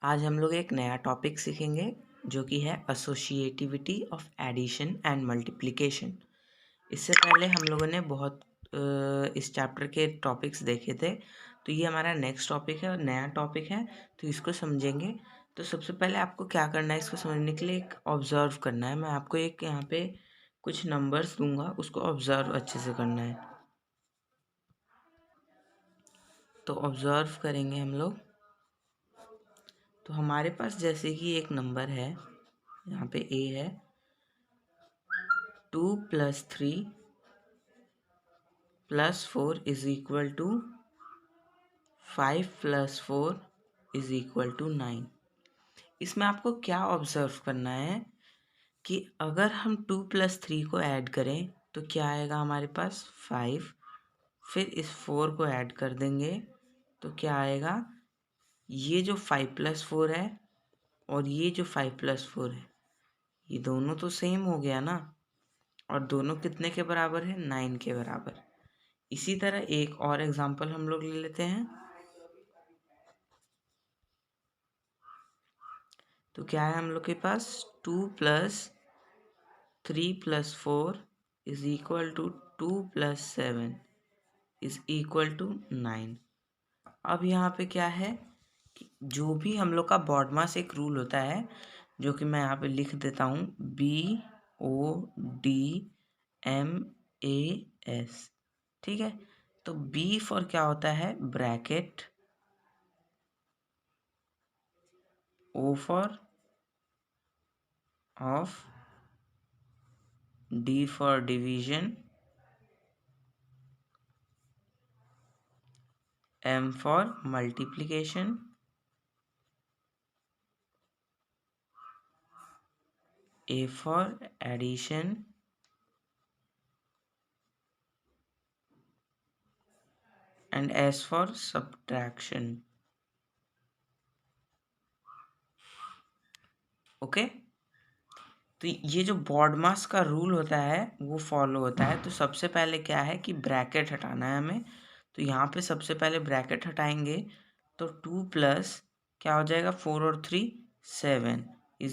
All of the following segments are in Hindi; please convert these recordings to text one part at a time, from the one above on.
आज हम लोग एक नया टॉपिक सीखेंगे जो कि है associativity of addition and multiplication. इससे पहले हम लोगों ने बहुत इस चैप्टर के टॉपिक्स देखे थे, तो ये हमारा नेक्स्ट टॉपिक है और नया टॉपिक है, तो इसको समझेंगे। तो सबसे पहले आपको क्या करना है, इसको समझने के लिए एक ऑब्जर्व करना है। मैं आपको एक यहाँ पे कुछ नंबर्स दूंगा, उसको ऑब्जर्व अच्छे से करना है। तो ऑब्जर्व करेंगे हम लोग। तो हमारे पास जैसे कि एक नंबर है, यहाँ पे ए है 2 + 3 + 4 = 5 + 4 = 9। इसमें आपको क्या ऑब्जर्व करना है कि अगर हम 2 + 3 को ऐड करें तो क्या आएगा हमारे पास 5, फिर इस 4 को ऐड कर देंगे तो क्या आएगा, ये जो 5 + 4 है और ये जो 5 + 4 है, ये दोनों तो सेम हो गया ना, और दोनों कितने के बराबर है, 9 के बराबर। इसी तरह एक और एग्जांपल हम लोग ले लेते हैं। तो क्या है हम लोग के पास, 2 + 3 + 4 = 2 + 7 = 9। अब यहाँ पे क्या है कि जो भी हम लोग का बॉडमास एक रूल होता है, जो कि मैं यहाँ पे लिख देता हूँ, BODMAS। ठीक है, तो बी फॉर क्या होता है, bracket, O for of, D for division, M for multiplication, A for addition, and S for subtraction। Okay, तो ये जो बॉडमास का रूल होता है वो फॉलो होता है। तो सबसे पहले क्या है कि ब्रैकेट हटाना है हमें। तो यहाँ पे सबसे पहले ब्रैकेट हटाएंगे तो 2 + क्या हो जाएगा, 4 और 3 7 =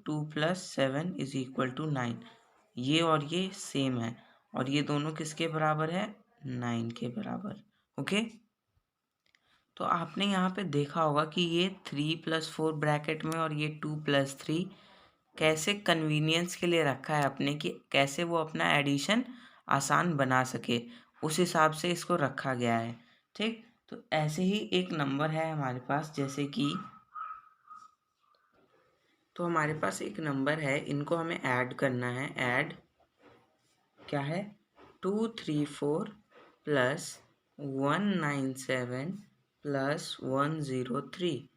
2 + 7 = 9। ये और ये सेम है और ये दोनों किसके बराबर है, 9 के बराबर। ओके, तो आपने यहाँ पे देखा होगा कि ये 3 + 4 ब्रैकेट में और ये 2 + 3 कैसे कन्वीनियंस के लिए रखा है अपने, कि कैसे वो अपना एडिशन आसान बना सके, उस हिसाब से इसको रखा गया है। ठीक, तो ऐसे ही एक नंबर है हमारे पास, जैसे कि तो हमारे पास एक नंबर है, इनको हमें ऐड करना है। ऐड क्या है, 234 + 197 + 103।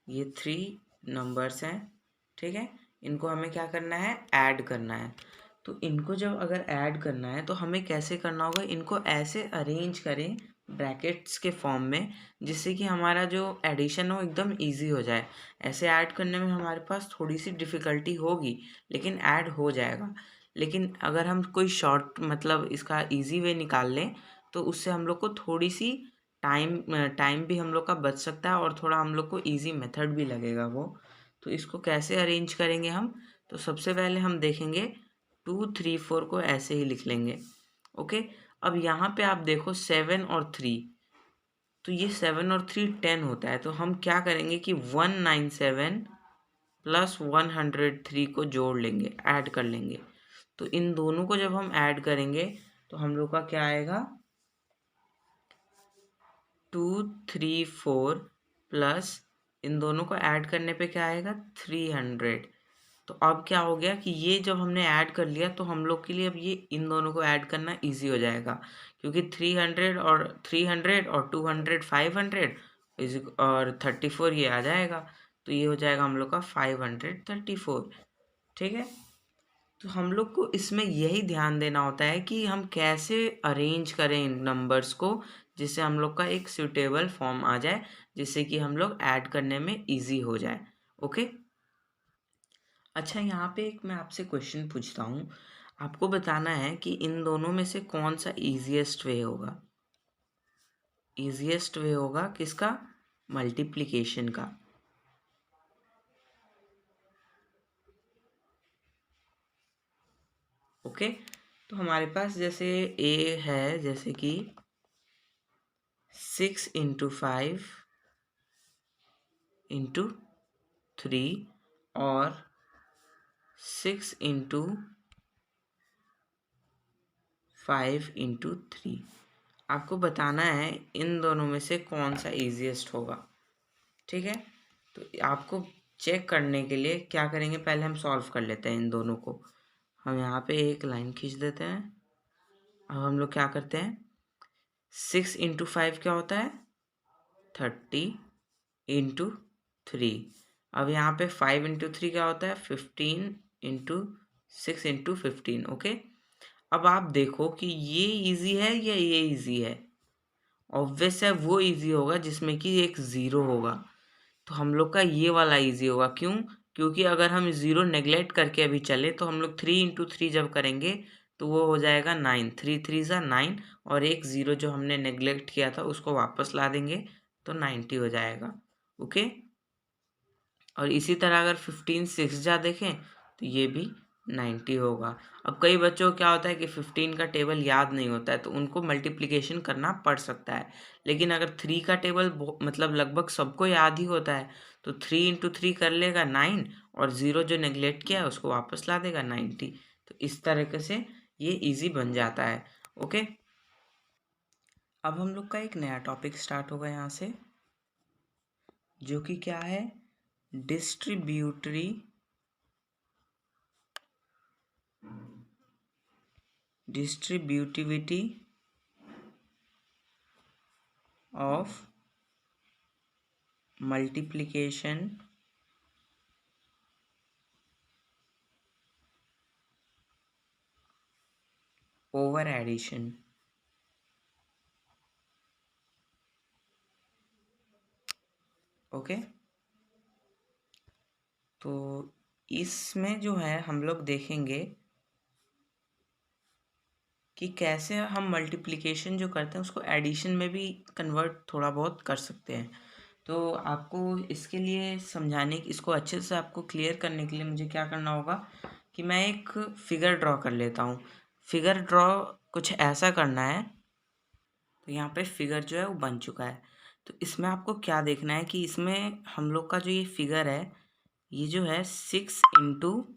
ये 3 नंबर्स हैं। ठीक है, इनको हमें क्या करना है, ऐड करना है। तो इनको जब अगर ऐड करना है तो हमें कैसे करना होगा, इनको ऐसे अरेंज करें ब्रैकेट्स के फॉर्म में, जिससे कि हमारा जो एडिशन हो एकदम इजी हो जाए। ऐसे ऐड करने में हमारे पास थोड़ी सी डिफ़िकल्टी होगी, लेकिन ऐड हो जाएगा। लेकिन अगर हम कोई शॉर्ट मतलब इसका इजी वे निकाल लें तो उससे हम लोग को थोड़ी सी टाइम भी हम लोग का बच सकता है और थोड़ा हम लोग को इजी मेथड भी लगेगा वो। तो इसको कैसे अरेंज करेंगे हम, तो सबसे पहले हम देखेंगे 2 3 4 को ऐसे ही लिख लेंगे। ओके, अब यहाँ पे आप देखो 7 और 3, तो ये 7 और 3 10 होता है। तो हम क्या करेंगे कि 197 + 103 को जोड़ लेंगे, ऐड कर लेंगे। तो इन दोनों को जब हम ऐड करेंगे तो हम लोग का क्या आएगा, 2 3 4 प्लस इन दोनों को ऐड करने पे क्या आएगा, 300। तो अब क्या हो गया कि ये जब हमने ऐड कर लिया तो हम लोग के लिए अब ये इन दोनों को ऐड करना इजी हो जाएगा, क्योंकि 300 और 200 500 और 34 ये आ जाएगा। तो ये हो जाएगा हम लोग का 534। ठीक है, तो हम लोग को इसमें यही ध्यान देना होता है कि हम कैसे अरेंज करें इन नंबर्स को, जिससे हम लोग का एक सूटेबल फॉर्म आ जाए, जिससे कि हम लोग ऐड करने में इजी हो जाए। ओके, अच्छा यहाँ पे एक मैं आपसे क्वेश्चन पूछता हूँ, आपको बताना है कि इन दोनों में से कौन सा इजीएस्ट वे होगा। इजीएस्ट वे होगा किसका, मल्टीप्लिकेशन का। ओके, तो हमारे पास जैसे ए है, जैसे कि 6 इंटू 5 इंटू 3 और 6 इंटू 5 इंटू 3। आपको बताना है इन दोनों में से कौन सा ईजीएस्ट होगा। ठीक है, तो आपको चेक करने के लिए क्या करेंगे, पहले हम सॉल्व कर लेते हैं इन दोनों को। हम यहाँ पे एक लाइन खींच देते हैं। अब हम लोग क्या करते हैं, 6 इंटू 5 क्या होता है 30 इंटू 3। अब यहाँ पे 5 इंटू 3 क्या होता है 15 इंटू 6 इंटू 15। ओके, अब आप देखो कि ये इजी है या ये इजी है। ऑब्वियस है वो इजी होगा जिसमें कि एक ज़ीरो होगा, तो हम लोग का ये वाला इजी होगा। क्यों? क्योंकि अगर हम ज़ीरो नेगलेक्ट करके अभी चले तो हम लोग 3 इंटू 3 जब करेंगे तो वो हो जाएगा 9, 3 3 ज़ा 9, और एक ज़ीरो जो हमने नेगलेक्ट किया था उसको वापस ला देंगे तो 90 हो जाएगा। ओके, और इसी तरह अगर 15 6 जा देखें तो ये भी 90 होगा। अब कई बच्चों को क्या होता है कि 15 का टेबल याद नहीं होता है, तो उनको मल्टीप्लिकेशन करना पड़ सकता है। लेकिन अगर 3 का टेबल मतलब लगभग सबको याद ही होता है, तो 3 इंटू 3 कर लेगा 9, और ज़ीरो जो नेगलेक्ट किया है उसको वापस ला देगा 90। तो इस तरीके से ये ईजी बन जाता है। ओके, अब हम लोग का एक नया टॉपिक स्टार्ट होगा यहाँ से, जो कि क्या है, distributivity of multiplication over addition. Okay, तो इसमें जो है हम लोग देखेंगे कि कैसे हम मल्टीप्लिकेशन जो करते हैं उसको एडिशन में भी कन्वर्ट थोड़ा बहुत कर सकते हैं। तो आपको इसके लिए समझाने, इसको अच्छे से आपको क्लियर करने के लिए मुझे क्या करना होगा कि मैं एक फिगर ड्रॉ कर लेता हूँ। फिगर ड्रॉ कुछ ऐसा करना है, तो यहाँ पे फिगर जो है वो बन चुका है। तो इसमें आपको क्या देखना है कि इसमें हम लोग का जो ये फिगर है ये जो है 6 इंटू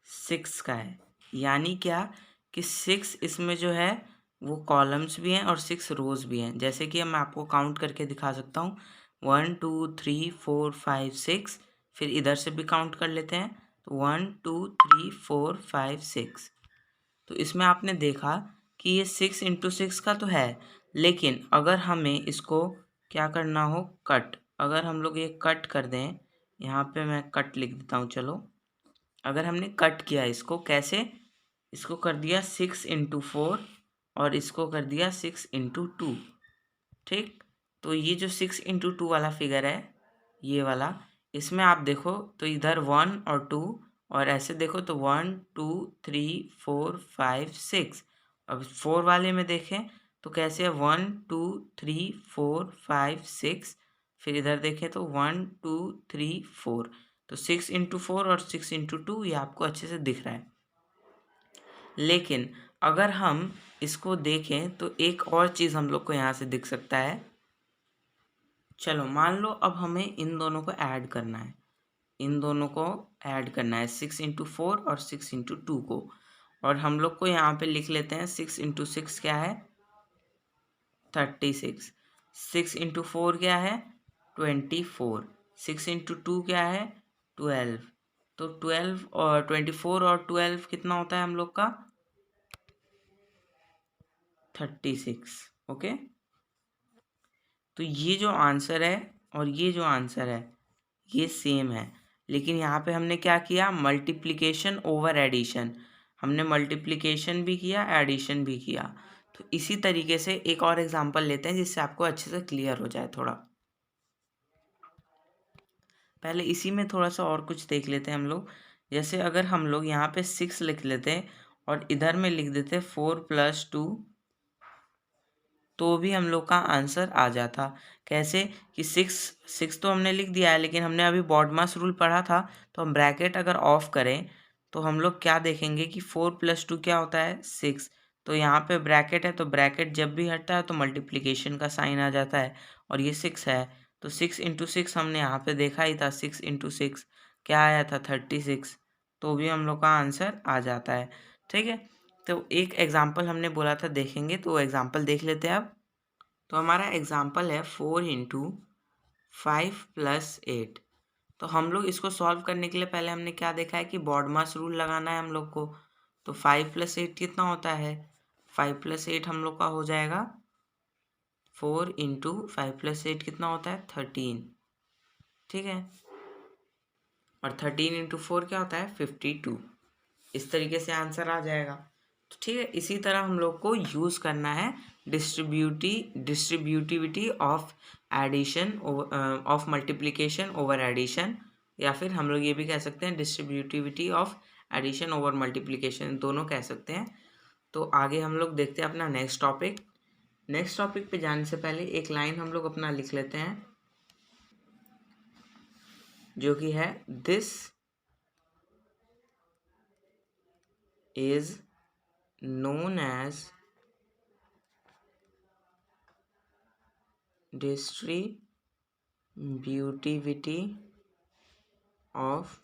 6 का है। यानी क्या कि 6 इसमें जो है वो कॉलम्स भी हैं और 6 रोज भी हैं। जैसे कि मैं आपको काउंट करके दिखा सकता हूँ, 1 2 3 4 5 6। फिर इधर से भी काउंट कर लेते हैं, तो 1 2 3 4 5 6। तो इसमें आपने देखा कि ये 6 इंटू 6 का तो है, लेकिन अगर हमें इसको क्या करना हो, कट, अगर हम लोग ये कट कर दें, यहाँ पे मैं कट लिख देता हूँ चलो। अगर हमने कट किया इसको कैसे, इसको कर दिया 6 इंटू 4 और इसको कर दिया 6 इंटू 2। ठीक, तो ये जो 6 इंटू 2 वाला फिगर है ये वाला, इसमें आप देखो तो इधर 1 और 2, और ऐसे देखो तो 1 2 3 4 5 6। अब 4 वाले में देखें तो कैसे है, 1 2 3 4 5 6। फिर इधर देखें तो 1 2 3 4। तो 6 इंटू 4 और 6 इंटू 2 ये आपको अच्छे से दिख रहा है। लेकिन अगर हम इसको देखें तो एक और चीज़ हम लोग को यहाँ से दिख सकता है। चलो मान लो अब हमें इन दोनों को ऐड करना है, इन दोनों को ऐड करना है 6 इंटू 4 और 6 इंटू 2 को। और हम लोग को यहाँ पे लिख लेते हैं 6 इंटू 6 क्या है 36, 6 इंटू 4 क्या है 24, 6 इंटू 2 क्या है 12। तो 12 और 24 और 12 कितना होता है हम लोग का 36। ओके, तो ये जो आंसर है और ये जो आंसर है ये सेम है, लेकिन यहाँ पे हमने क्या किया, मल्टीप्लिकेशन ओवर एडिशन। हमने मल्टीप्लिकेशन भी किया, एडिशन भी किया। तो इसी तरीके से एक और एग्जांपल लेते हैं जिससे आपको अच्छे से क्लियर हो जाए थोड़ा। पहले इसी में थोड़ा सा और कुछ देख लेते हैं हम लोग। जैसे अगर हम लोग यहाँ पे 6 लिख लेते और इधर में लिख देते 4 + 2, तो भी हम लोग का आंसर आ जाता। कैसे कि 6 तो हमने लिख दिया है, लेकिन हमने अभी बॉडमास रूल पढ़ा था, तो हम ब्रैकेट अगर ऑफ करें तो हम लोग क्या देखेंगे कि 4 + 2 क्या होता है 6। तो यहाँ पे ब्रैकेट है, तो ब्रैकेट जब भी हटता है तो मल्टीप्लिकेशन का साइन आ जाता है, और ये 6 है तो 6 × 6 हमने यहाँ पे देखा ही था। 6 × 6 क्या आया था 36, तो भी हम लोग का आंसर आ जाता है। ठीक है, तो एक एग्जाम्पल हमने बोला था देखेंगे, तो वो एग्जाम्पल देख लेते हैं अब। तो हमारा एग्जाम्पल है 4 × 5 + 8। तो हम लोग इसको सॉल्व करने के लिए पहले हमने क्या देखा है कि बॉडमास रूल लगाना है हम लोग को। तो 5 + 8 कितना होता है, 5 + 8 हम लोग का हो जाएगा 4 × 5 + 8 कितना होता है 13। ठीक है, और 13 × 4 क्या होता है 52। इस तरीके से आंसर आ जाएगा। तो ठीक है, इसी तरह हम लोग को यूज़ करना है distributivity of addition of multiplication over addition, या फिर हम लोग ये भी कह सकते हैं distributivity of addition over multiplication, दोनों कह सकते हैं। तो आगे हम लोग देखते हैं अपना नेक्स्ट टॉपिक। नेक्स्ट टॉपिक पे जाने से पहले एक लाइन हम लोग अपना लिख लेते हैं, जो कि है this is known as distributivity of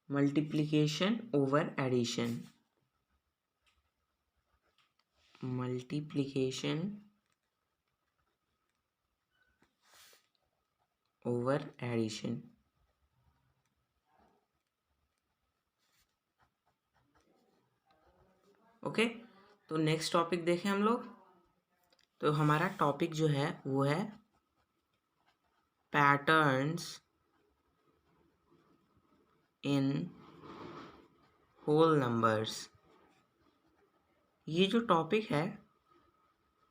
multiplication over addition. Multiplication over addition. Okay, तो नेक्स्ट टॉपिक देखें हम लोग। तो हमारा टॉपिक जो है वो है पैटर्न्स इन होल नंबर्स। ये जो टॉपिक है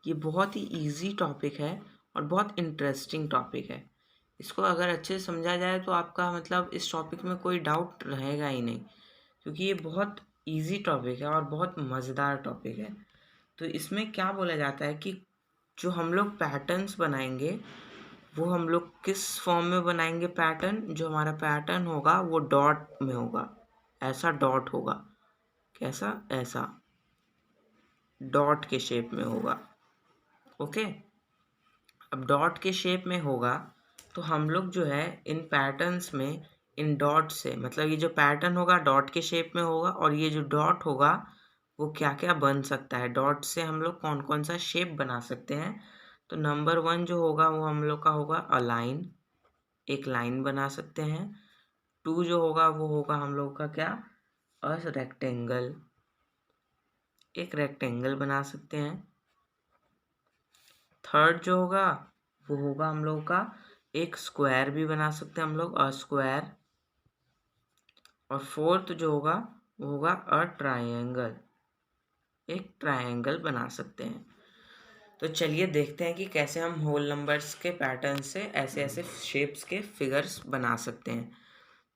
ये बहुत ही इजी टॉपिक है और बहुत इंटरेस्टिंग टॉपिक है। इसको अगर अच्छे से समझा जाए तो आपका मतलब इस टॉपिक में कोई डाउट रहेगा ही नहीं, क्योंकि ये बहुत इजी टॉपिक है और बहुत मज़ेदार टॉपिक है। तो इसमें क्या बोला जाता है कि जो हम लोग पैटर्न्स बनाएंगे वो हम लोग किस फॉर्म में बनाएंगे पैटर्न। जो हमारा पैटर्न होगा वो डॉट में होगा, ऐसा डॉट होगा। कैसा, ऐसा डॉट के शेप में होगा। ओके, अब डॉट के शेप में होगा तो हम लोग जो है इन पैटर्न्स में इन डॉट से, मतलब ये जो पैटर्न होगा डॉट के शेप में होगा, और ये जो डॉट होगा वो क्या क्या बन सकता है, डॉट से हम लोग कौन कौन सा शेप बना सकते हैं। तो नंबर 1 जो होगा वो हम लोग का होगा अ लाइन, एक लाइन बना सकते हैं। 2 जो होगा वो होगा हम लोग का क्या, अ रेक्टेंगल, एक रेक्टेंगल बना सकते हैं। थर्ड जो होगा वो होगा हम लोग का एक स्क्वायर भी बना सकते हैं हम लोग, अ स्क्वायर। और फोर्थ जो होगा वो होगा अ ट्रायंगल, एक ट्रायंगल बना सकते हैं। तो चलिए देखते हैं कि कैसे हम होल नंबर्स के पैटर्न से ऐसे ऐसे शेप्स के फिगर्स बना सकते हैं।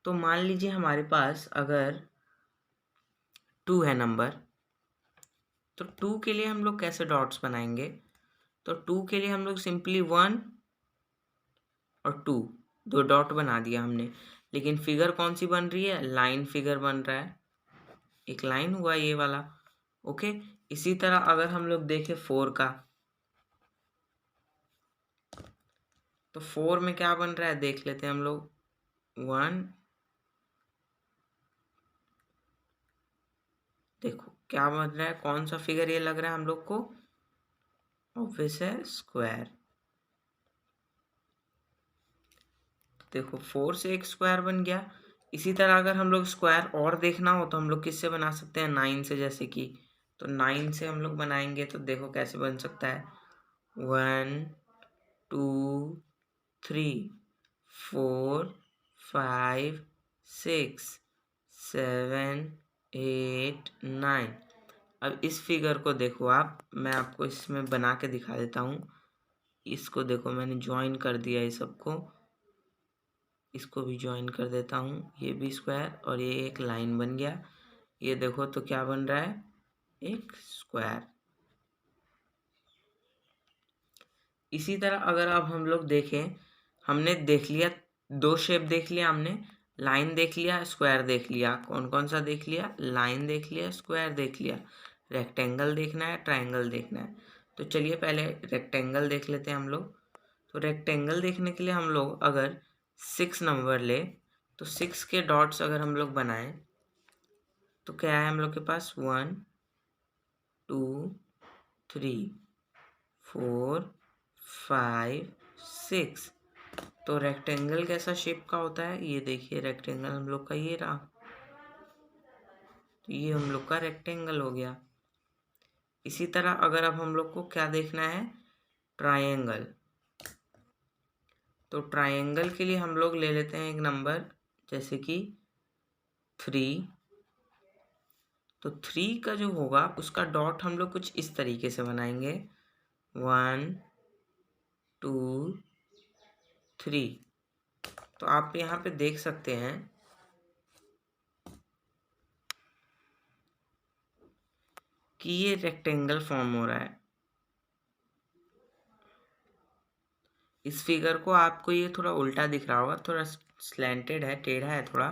तो मान लीजिए हमारे पास अगर 2 है नंबर, तो 2 के लिए हम लोग कैसे डॉट्स बनाएंगे। तो 2 के लिए हम लोग सिंपली 1 और 2 दो डॉट बना दिया हमने, लेकिन फिगर कौन सी बन रही है, लाइन फिगर बन रहा है, एक लाइन हुआ ये वाला। ओके, इसी तरह अगर हम लोग देखें 4 का, तो 4 में क्या बन रहा है देख लेते हैं हम लोग। 1, देखो क्या बन रहा है, कौन सा फिगर ये लग रहा है हम लोग को, ऑब्वियस है स्क्वायर। देखो 4 से एक स्क्वायर बन गया। इसी तरह अगर हम लोग स्क्वायर और देखना हो तो हम लोग किससे बना सकते हैं, 9 से, जैसे कि तो 9 से हम लोग बनाएंगे तो देखो कैसे बन सकता है, 1 2 3 4 5 6 7 8 9। अब इस फिगर को देखो आप, मैं आपको इसमें बना के दिखा देता हूँ। इसको देखो मैंने ज्वाइन कर दिया ये सबको, इसको भी ज्वाइन कर देता हूँ, ये भी स्क्वायर और ये एक लाइन बन गया। ये देखो तो क्या बन रहा है, एक स्क्वायर। इसी तरह अगर अब हम लोग देखें, हमने देख लिया 2 शेप देख लिया हमने। लाइन देख लिया, स्क्वायर देख लिया, कौन कौन सा देख लिया, लाइन देख लिया, स्क्वायर देख लिया, रेक्टेंगल देखना है, ट्रायंगल देखना है। तो चलिए पहले रेक्टेंगल देख लेते हैं हम लोग। तो रेक्टेंगल देखने के लिए हम लोग अगर 6 नंबर ले तो 6 के डॉट्स अगर हम लोग बनाएं तो क्या है हम लोग के पास 1 2 3 4 5 6। तो रेक्टेंगल कैसा शेप का होता है, ये देखिए रेक्टेंगल हम लोग का ये रहा। तो ये हम लोग का रेक्टेंगल हो गया। इसी तरह अगर अब हम लोग को क्या देखना है, ट्रायंगल। तो ट्रायंगल के लिए हम लोग ले लेते हैं एक नंबर जैसे कि 3। तो 3 का जो होगा उसका डॉट हम लोग कुछ इस तरीके से बनाएंगे 1 2 3। तो आप यहाँ पे देख सकते हैं कि ये रेक्टेंगल फॉर्म हो रहा है। इस फिगर को आपको ये थोड़ा उल्टा दिख रहा होगा, थोड़ा स्लैंटेड है, टेढ़ा है थोड़ा।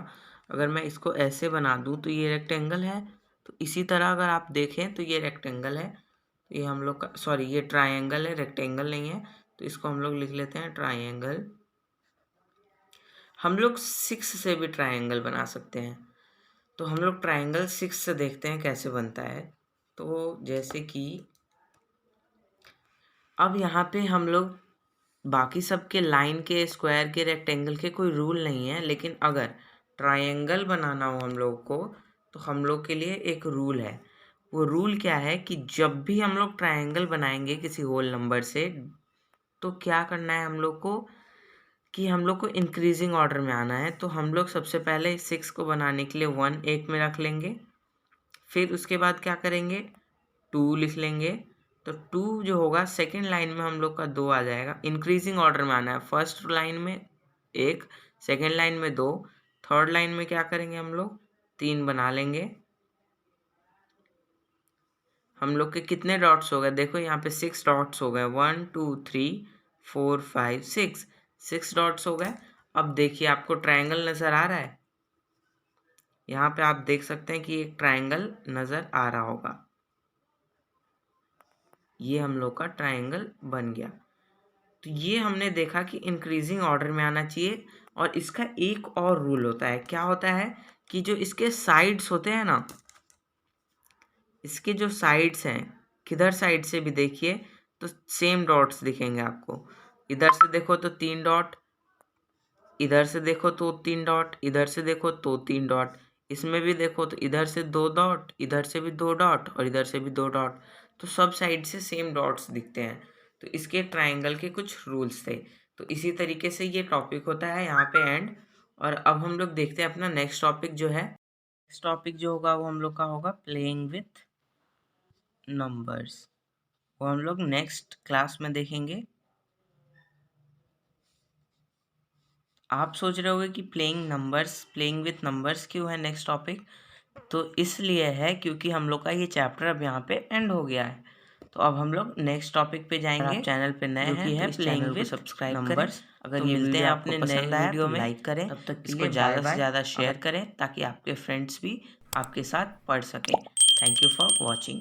अगर मैं इसको ऐसे बना दूं तो ये रेक्टेंगल है। तो इसी तरह अगर आप देखें तो ये रेक्टेंगल है। तो ये हम लोग का सॉरी ये ट्रायंगल है, रेक्टेंगल नहीं है। तो इसको हम लोग लिख लेते हैं ट्रायंगल। हम लोग 6 से भी ट्रायंगल बना सकते हैं। तो हम लोग ट्रायंगल 6 से देखते हैं कैसे बनता है। तो जैसे कि अब यहाँ पे हम लोग बाकी सब के लाइन के, स्क्वायर के, रेक्टेंगल के कोई रूल नहीं है, लेकिन अगर ट्रायंगल बनाना हो हम लोग को तो हम लोग के लिए एक रूल है। वो रूल क्या है कि जब भी हम लोग ट्रायंगल बनाएंगे किसी होल नंबर से तो क्या करना है हम लोग को कि हम लोग को इंक्रीजिंग ऑर्डर में आना है। तो हम लोग सबसे पहले 6 को बनाने के लिए 1 एक में रख लेंगे। फिर उसके बाद क्या करेंगे 2 लिख लेंगे। तो 2 जो होगा सेकेंड लाइन में हम लोग का 2 आ जाएगा। इंक्रीजिंग ऑर्डर में आना है, फर्स्ट लाइन में 1, सेकेंड लाइन में 2, थर्ड लाइन में क्या करेंगे हम लोग 3 बना लेंगे। हम लोग के कितने डॉट्स हो गए, देखो यहाँ पे 6 डॉट्स हो गए, 1 2 3 4 5 6, 6 डॉट्स हो गए। अब देखिए आपको ट्रायंगल नज़र आ रहा है। यहाँ पे आप देख सकते हैं कि एक ट्रायंगल नज़र आ रहा होगा। ये हम लोग का ट्रायंगल बन गया। तो ये हमने देखा कि इंक्रीजिंग ऑर्डर में आना चाहिए। और इसका एक और रूल होता है, क्या होता है कि जो इसके साइड्स होते हैं ना, इसके जो साइड्स हैं, किधर साइड से भी देखिए तो सेम डॉट्स दिखेंगे आपको। इधर से देखो तो 3 डॉट, इधर से देखो तो 3 डॉट, इधर से देखो तो 3 डॉट, इसमें भी देखो तो इधर से 2 डॉट, इधर से भी 2 डॉट और इधर से भी 2 डॉट। तो सब साइड से सेम डॉट्स दिखते हैं। तो इसके ट्रायंगल के कुछ रूल्स थे। तो इसी तरीके से ये टॉपिक होता है यहाँ पे एंड। और अब हम लोग देखते हैं अपना नेक्स्ट टॉपिक जो है। नेक्स्ट टॉपिक जो होगा वो हम लोग का होगा प्लेइंग विथ नंबर्स। वो हम लोग नेक्स्ट क्लास में देखेंगे। आप सोच रहे होगे कि प्लेइंग विथ नंबर्स क्यों है नेक्स्ट टॉपिक। तो इसलिए है क्योंकि हम लोग का ये चैप्टर अब यहाँ पे एंड हो गया है। तो अब हम लोग नेक्स्ट टॉपिक पे जाएंगे। आप चैनल पे नए हैं तो इस चैनल को सब्सक्राइब करें। अगर तो ये वीडियो आपने नए वीडियो में लाइक करें, तब तक इसको ज़्यादा से ज़्यादा शेयर करें ताकि आपके फ्रेंड्स भी आपके साथ पढ़ सकें। Thank you for watching.